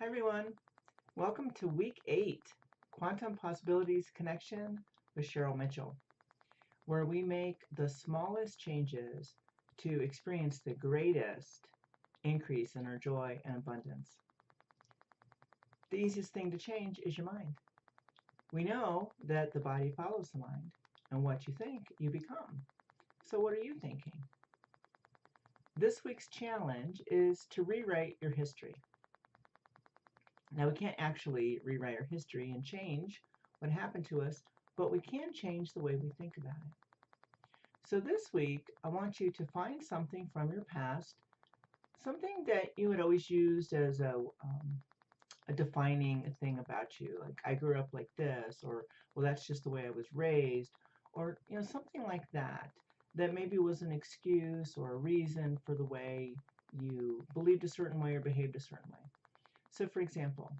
Hi everyone, welcome to week 8, Quantum Possibilities Connection with Cheryl Mitchell, where we make the smallest changes to experience the greatest increase in our joy and abundance. The easiest thing to change is your mind. We know that the body follows the mind, and what you think, you become. So what are you thinking? This week's challenge is to rewrite your history. Now, we can't actually rewrite our history and change what happened to us, but we can change the way we think about it. So this week, I want you to find something from your past, something that you had always used as a defining thing about you, like I grew up like this, or well, that's just the way I was raised, or something like that, that maybe was an excuse or a reason for the way you believed a certain way or behaved a certain way. So, for example,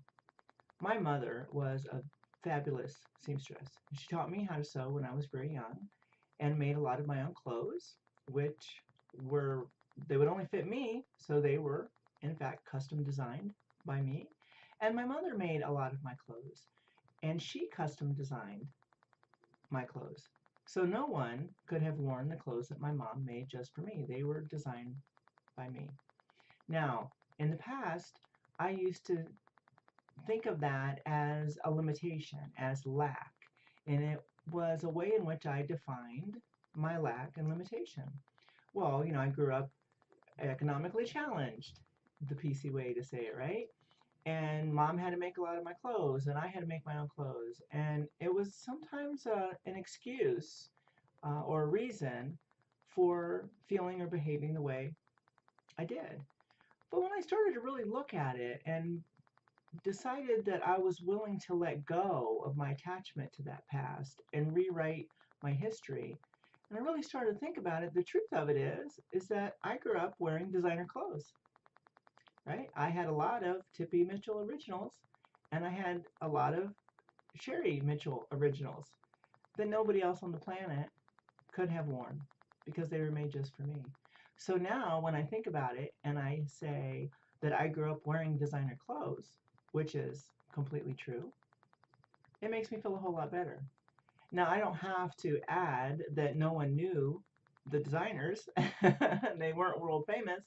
my mother was a fabulous seamstress. She taught me how to sew when I was very young and made a lot of my own clothes, which they would only fit me, so they were, in fact, custom designed by me. And my mother made a lot of my clothes, and she custom designed my clothes. So no one could have worn the clothes that my mom made just for me. They were designed by me. Now, in the past, I used to think of that as a limitation, as lack. And it was a way in which I defined my lack and limitation. Well, I grew up economically challenged, the PC way to say it, right? And mom had to make a lot of my clothes, and I had to make my own clothes. And it was sometimes an excuse or a reason for feeling or behaving the way I did. But when I started to really look at it and decided that I was willing to let go of my attachment to that past and rewrite my history, and I really started to think about it, the truth of it is that I grew up wearing designer clothes, right? I had a lot of Tippy Mitchell originals, and I had a lot of Sherry Mitchell originals that nobody else on the planet could have worn because they were made just for me. So now when I think about it and I say that I grew up wearing designer clothes, which is completely true, it makes me feel a whole lot better. Now, I don't have to add that no one knew the designers. They weren't world famous.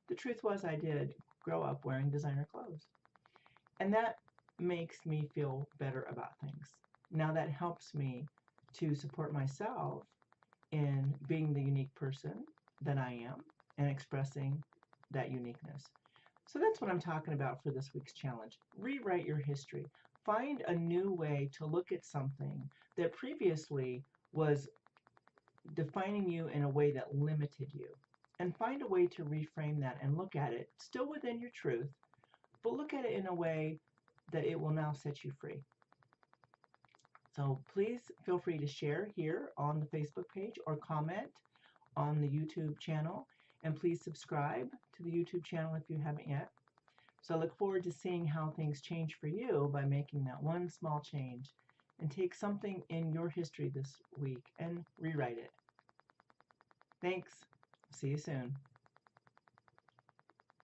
The truth was I did grow up wearing designer clothes. And that makes me feel better about things. Now that helps me to support myself in being the unique person that I am and expressing that uniqueness. So that's what I'm talking about for this week's challenge. Rewrite your history. Find a new way to look at something that previously was defining you in a way that limited you. And find a way to reframe that and look at it still within your truth, but look at it in a way that it will now set you free. So please feel free to share here on the Facebook page or comment on the YouTube channel. And please subscribe to the YouTube channel if you haven't yet. So I look forward to seeing how things change for you by making that one small change, and take something in your history this week and rewrite it. Thanks. See you soon.